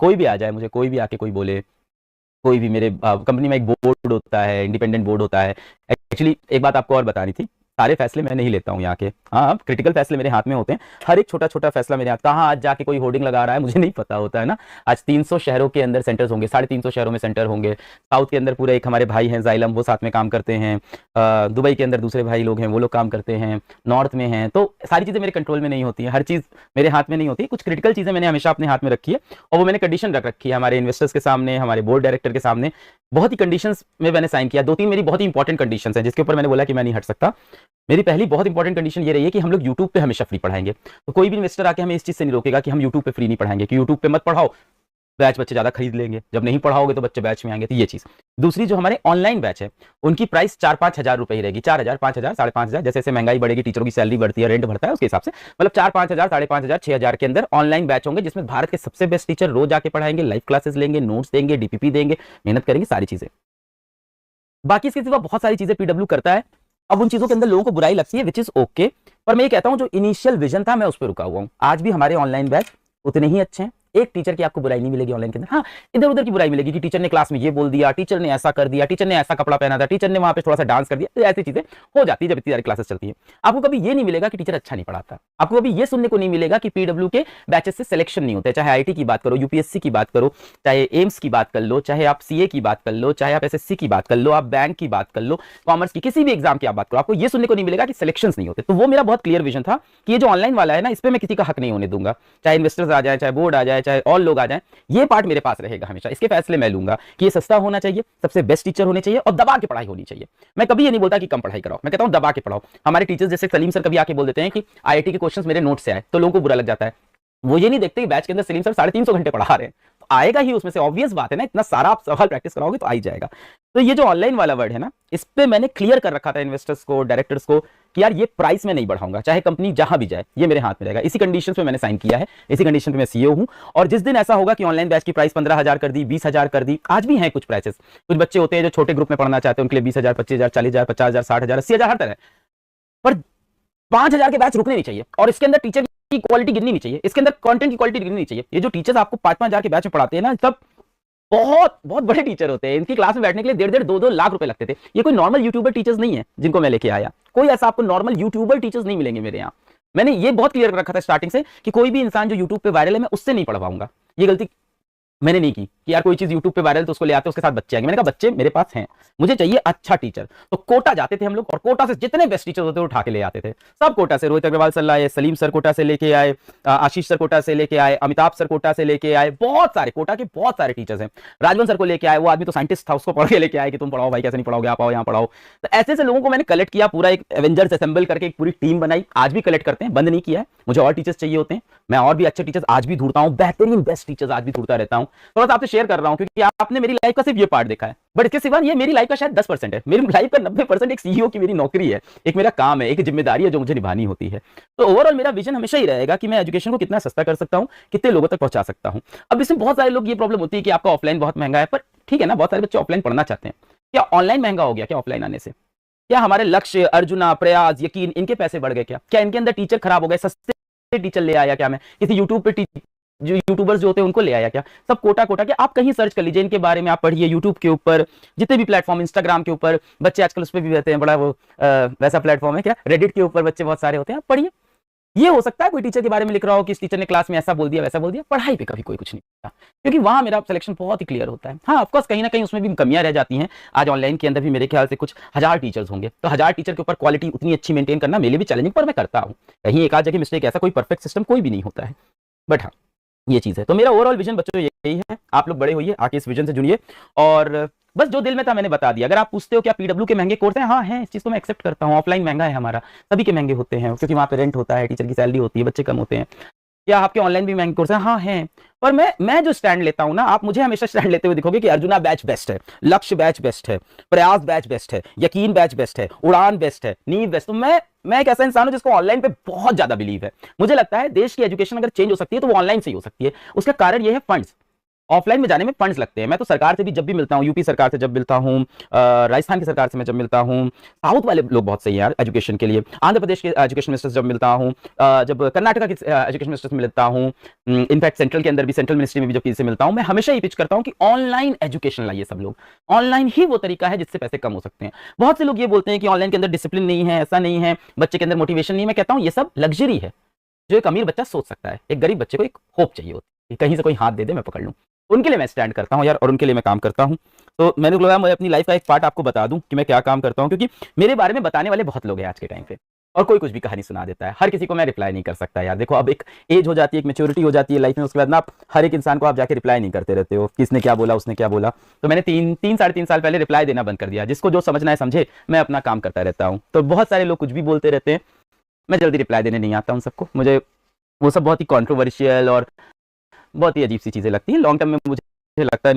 कोई भी आ जाए, मुझे कोई भी आके कोई बोले, कोई भी मेरे कंपनी में एक बोर्ड होता है, इंडिपेंडेंट बोर्ड होता है। एक्चुअली एक बात आपको और बतानी थी, सारे फैसले मैं नहीं लेता हूँ यहाँ के। हाँ, क्रिटिकल फैसले मेरे हाथ में होते हैं, हर एक छोटा छोटा फैसला मेरे हाथ। कहाँ आज जाके कोई होर्डिंग लगा रहा है मुझे नहीं पता होता है ना। आज 300 शहरों के अंदर सेंटर्स होंगे, 350 शहरों में सेंटर होंगे। साउथ के अंदर पूरे एक हमारे भाई हैं जाइलम, वो साथ में काम करते हैं। दुबई के अंदर दूसरे भाई लोग हैं, वो लोग काम करते हैं। नॉर्थ में हैं, तो सारी चीज़ें मेरे कंट्रोल में नहीं होती हैं, हर चीज़ मेरे हाथ में नहीं होती। कुछ क्रिटिकल चीज़ें मैंने हमेशा अपने हाथ में रखी है, और वो मैंने कंडीशन रख रखी है हमारे इन्वेस्टर्स के सामने, हमारे बोर्ड डायरेक्टर के सामने। बहुत ही कंडीशंस में मैंने साइन किया, 2-3 मेरी बहुत ही इंपॉर्टेंट कंडीशंस हैं जिसके ऊपर मैंने बोला कि मैं नहीं हट सकता। मेरी पहली बहुत इंपॉर्टेंट कंडीशन ये रही है कि हम लोग यूट्यूब पे हमेशा फ्री पढ़ाएंगे। तो कोई भी इन्वेस्टर आके हमें इस चीज से नहीं रोकेगा कि हम यूट्यूब पे फ्री नहीं पढ़ाएंगे, कि यूट्यूब पे मत पढ़ाओ, बैच बच्चे ज्यादा खरीद लेंगे, जब नहीं पढ़ाओगे तो बच्चे बैच में आएंगे। तो ये चीज। दूसरी, जो हमारे ऑनलाइन बैच है उनकी प्राइस 4-5 हजार रुपए ही रहेगी, 4 हजार, 5 हजार, 5.5 हजार। जैसे जैसे महंगाई बढ़ेगी, टीचरों की सैलरी बढ़ती है, रेंट बढ़ता है, उसके हिसाब से मतलब 4-5 हजार, 5.5 हजार, 6 हजार के अंदर ऑनलाइन बैच होंगे, जिसमें भारत के सबसे बेस्ट टीचर रोज आके पढ़ाएंगे, लाइव क्लासेस लेंगे, नोट्स देंगे, डीपीपी देंगे, मेहनत करेंगे, सारी चीजें। बाकी इसके सिवा बहुत सारी चीजें पीडब्ल्यू करता है। अब उन चीजों के अंदर लोगों को बुराई लगती है, विच इज ओके, पर मैं ये कहता हूं जो इनिशियल विजन था मैं उस पर रुका हुआ हूं। आज भी हमारे ऑनलाइन बैच उतने ही अच्छे हैं, एक टीचर की आपको बुराई नहीं मिलेगी ऑनलाइन के अंदर। हाँ, इधर उधर की बुराई मिलेगी कि टीचर ने क्लास में ये बोल दिया, टीचर ने ऐसा कर दिया, टीचर ने ऐसा कपड़ा पहना था, टीचर ने वहां पे थोड़ा सा डांस कर दिया, तो ऐसी चीजें हो जाती है जब इतनी सारी क्लासेस चलती है। आपको कभी ये नहीं मिलेगा कि टीचर अच्छा नहीं पढ़ाता, आपको कभी ये सुनने को नहीं मिलेगा कि पीडब्ल्यू के बैचेस से सिलेक्शन नहीं होते। चाहे आईआईटी की बात करो, यूपीएससी की बात करो, चाहे एम्स की बात कर लो, चाहे आप सीए की बात कर लो, चाहे आप एसएससी की बात कर लो, आप बैंक की बात कर लो, कॉमर्स की किसी भी एग्जाम की आप बात करो, आपको ये सुनने को नहीं मिलेगा कि सिलेक्शन नहीं होते। तो वो मेरा बहुत क्लियर विजन था कि ये जो ऑनलाइन वाला है ना, इस पर मैं किसी का हक नहीं होने दूंगा। चाहे इन्वेस्टर्स आ जाए, चाहे बोर्ड आ जाए, चाहे और लोग आ जाए, ये पार्ट मेरे पास रहेगा हमेशा। इसके फैसले मैं लूंगा कि ये सस्ता होना चाहिए, सबसे बेस्ट टीचर होने चाहिए, और दबा के पढ़ाई होनी चाहिए। मैं कभी ये नहीं बोलता कि कम पढ़ाई कराओ, मैं कहता हूं दबा के पढ़ाओ। हमारे टीचर्स जैसे सलीम सर कभी आके बोल देते हैं कि आईआईटी के क्वेश्चंस मेरे नोट से आए, तो लोगों को बुरा लग जाता है। वो ये नहीं देखते कि बैच के अंदर सलीम सर 350 घंटे पढ़ा रहे हैं, तो आएगा ही उसमें से, ऑब्वियस बात है ना, इतना सारा आप सवाल प्रैक्टिस कराओगे तो आ ही जाएगा। तो ये जो ऑनलाइन वाला वर्ड है ना, इस पे मैंने क्लियर कर रखा था इन्वेस्टर्स को, डायरेक्टर्स को, कि यार ये प्राइस में नहीं बढ़ाऊंगा, चाहे कंपनी जहां भी जाए, ये मेरे हाथ में रहेगा। इसी कंडीशन पे मैंने साइन किया है, इसी कंडीशन पे मैं सीईओ हूं। और जिस दिन ऐसा होगा कि ऑनलाइन बैच की प्राइस 15,000 कर दी, 20,000 कर दी, आज भी हैं कुछ प्राइसेस, कुछ बच्चे होते हैं जो छोटे ग्रुप में पढ़ना चाहते हैं, उनके लिए 20,000, 25,000, 40,000, 50,000, 60,000, 80,000 हर तरह, पर 5,000 के बैच रुकने नहीं चाहिए। और इसके अंदर टीचर की क्वालिटी गिरनी नहीं चाहिए, इसके अंदर कंटेंट की क्वालिटी गिरनी नहीं चाहिए। ये जो टीचर्स आपको 5-5 हजार के बैच में पढ़ाते हैं ना, सब बहुत बहुत बड़े टीचर होते हैं। इनकी क्लास में बैठने के लिए 1.5-1.5, 2-2 लाख रुपए लगते थे। ये कोई नॉर्मल यूट्यूबर टीचर्स नहीं है जिनको मैं लेके आया, कोई ऐसा आपको नॉर्मल यूट्यूबर टीचर्स नहीं मिलेंगे मेरे यहाँ। मैंने ये बहुत क्लियर रखा था स्टार्टिंग से कि कोई भी इंसान जो यूट्यूब पे वायरल है मैं उससे नहीं पढ़वाऊंगा। ये गलती मैंने नहीं की कि यार कोई चीज यूट्यूब पे वायरल तो उसको ले आते हैं, उसके साथ बच्चे आएंगे। मैंने कहा बच्चे मेरे पास हैं, मुझे चाहिए अच्छा टीचर। तो कोटा जाते थे हम लोग, और कोटा से जितने बेस्ट टीचर होते उठा के ले आते थे, सब कोटा से। रोहित अग्रवाल सर लाए, सलीम सर कोटा से लेके आए, आशीष सर कोटा से लेके आए, अमिताभ सर कोटा से लेके आए, बहुत सारे कोटा के बहुत सारे टीचर्स हैं। राजवन सर को लेके आए, वो आदमी तो साइंटिस्ट था, उसको पढ़ के लेके आए कि तुम पढ़ाओ भाई, कैसे नहीं पढ़ाओगे, आप आओ यहाँ पढ़ाओ। तो ऐसे ऐसे लोगों को मैंने कलेक्ट किया, पूरा एक एवेंजर्स असेंबल करके एक पूरी टीम बनाई। आज भी कलेक्ट करते हैं, बंद नहीं किया है। मुझे और टीचर्स चाहिए होते हैं, मैं और भी अच्छे टीचर्स आज भी ढूंढता हूँ, बेहतरीन बेस्ट टीचर्स आज भी ढूंढता रहता हूँ। थोड़ा सा आपसे शेयर कर रहा हूं क्योंकि आपने मेरी लाइफ का सिर्फ ये पार्ट देखा है, बट इसके सिवा ये मेरी लाइफ का शायद 10% है। मेरी लाइफ का 90% एक सीईओ की मेरी नौकरी है, एक मेरा काम है, एक जिम्मेदारी है जो मुझे निभानी होती है। तो ओवरऑल मेरा विजन हमेशा ही रहेगा कि मैं एजुकेशन को कितना सस्ता कर सकता हूं, कितने लोगों तक पहुंचा सकता हूं। अब इसमें बहुत सारे लोग ये प्रॉब्लम होती है कि आपका ऑफलाइन बहुत महंगा है, पर ठीक है ना, बहुत सारे बच्चे ऑफलाइन पढ़ना चाहते हैं। क्या ऑनलाइन महंगा हो गया क्या ऑफलाइन आने से? क्या हमारे लक्ष्य, अर्जुना, प्रयास, यकीन, इनके पैसे बढ़ गए क्या इनके अंदर टीचर खराब हो गए? सस्ते टीचर ले आया क्या मैं? किसी यूट्यूब पे जो यूट्यूबर्स जो होते हैं उनको ले आया क्या? सब कोटा कोटा के आप कहीं सर्च कर लीजिए इनके बारे में, आप पढ़िए यूट्यूब के ऊपर, जितने भी प्लेटफॉर्म, इंस्टाग्राम के ऊपर, बच्चे आजकल उस पर भी रहते हैं, बड़ा वो वैसा प्लेटफॉर्म है क्या, रेडिट के ऊपर बच्चे बहुत सारे होते हैं, आप पढ़िए। ये हो सकता है कोई टीचर के बारे में लिख रहा हो कि इस टीचर ने क्लास में ऐसा बोल दिया, वैसा बोल दिया, पढ़ाई पे कभी कोई कुछ नहीं करता, क्योंकि वहां मेरा सिलेक्शन बहुत ही क्लियर होता है। हाँ, ऑफकोर्स कहीं ना कहीं उसमें भी कमियां रह जाती हैं। आज ऑनलाइन के अंदर भी मेरे ख्याल से कुछ 1000 टीचर्स होंगे, तो 1000 टीचर के ऊपर क्वालिटी उतनी अच्छी मेंटेन करना मेरे लिए भी चैलेंजिंग, पर मैं करता हूँ। कहीं एक आध जगह मिस्टेक, ऐसा कोई परफेक्ट सिस्टम कोई भी नहीं होता है, बट हाँ ये चीज है। तो मेरा ओवरऑल विजन बच्चों यही है, आप लोग बड़े होइए, आके इस विजन से जुड़िए, और बस जो दिल में था मैंने बता दिया। अगर आप पूछते हो क्या पीडब्ल्यू के महंगे कोर्स हैं, हाँ हैं, इस चीज को मैं एक्सेप्ट करता हूँ। ऑफलाइन महंगा है हमारा, सभी के महंगे होते हैं, क्योंकि वहां पे रेंट होता है, टीचर की सैलरी होती है, बच्चे कम होते हैं। क्या आपके ऑनलाइन भी महंगे कोर्स हैं? हाँ हैं, पर मैं जो स्टैंड लेता हूं ना, आप मुझे हमेशा स्टैंड लेते हुए दिखोगे कि अर्जुना बैच बेस्ट है, लक्ष्य बैच बेस्ट है, प्रयास बैच बेस्ट है, यकीन बैच बेस्ट है, उड़ान बेस्ट है, नींव बेस्ट। तो मैं एक ऐसा इंसान हूं जिसको ऑनलाइन पे बहुत ज्यादा बिलीव है। मुझे लगता है देश की एजुकेशन अगर चेंज हो सकती है तो वो ऑनलाइन से ही हो सकती है। उसका कारण ये है फंड्स। ऑफलाइन में जाने में फंड्स लगते हैं। मैं तो सरकार से भी जब भी मिलता हूँ, यूपी सरकार से जब मिलता हूँ, राजस्थान की सरकार से मैं जब मिलता हूँ, साउथ वाले लोग बहुत सही हैं यार एजुकेशन के लिए, आंध्र प्रदेश के एजुकेशन मिनिस्टर से जब मिलता हूँ, जब कर्नाटका के एजुकेशन मिनिस्टर से मिलता हूँ, इनफैक्ट सेंट्रल के अंदर भी, सेंट्रल मिनिस्ट्री में भी जब किसी से मिलता हूँ, मैं हमेशा ही पिच करता हूँ कि ऑनलाइन एजुकेशन लाइए सब लोग। ऑनलाइन ही वो तरीका है जिससे पैसे कम हो सकते हैं। बहुत से लोग ये बोलते हैं कि ऑनलाइन के अंदर डिसिप्लिन नहीं है, ऐसा नहीं है, बच्चे के अंदर मोटिवेशन नहीं है। मैं कहता हूँ ये सब लग्जरी है जो एक अमीर बच्चा सोच सकता है। एक गरीब बच्चे को एक होप चाहिए होती है, कहीं से कोई हाथ दे दे मैं पकड़ लूं। उनके लिए मैं स्टैंड करता हूं यार, और उनके लिए मैं काम करता हूं। तो मैंने लगा मैं अपनी लाइफ का एक पार्ट आपको बता दूं कि मैं क्या काम करता हूं, क्योंकि मेरे बारे में बताने वाले बहुत लोग हैं आज के टाइम पे, और कोई कुछ भी कहानी सुना देता है। हर किसी को मैं रिप्लाई नहीं कर सकता यार। देखो अब एक एज हो जाती है, एक मेच्योरिटी हो जाती है लाइफ में, उसके बाद ना आप हर एक इंसान को आप जाके रिप्लाई नहीं करते रहते हो, किसने क्या बोला, उसने क्या बोला। तो मैंने साढ़े तीन साल पहले रिप्लाई देना बंद कर दिया। जिसको जो समझना है समझे, मैं अपना काम करता रहता हूँ। तो बहुत सारे लोग कुछ भी बोलते रहते हैं, मैं जल्दी रिप्लाई देने नहीं आता उन सबको। मुझे वो सब बहुत ही कॉन्ट्रोवर्शियल और बहुत ही अजीब सी चीजें लगती हैं। लॉन्ग टर्म में मुझे लगता है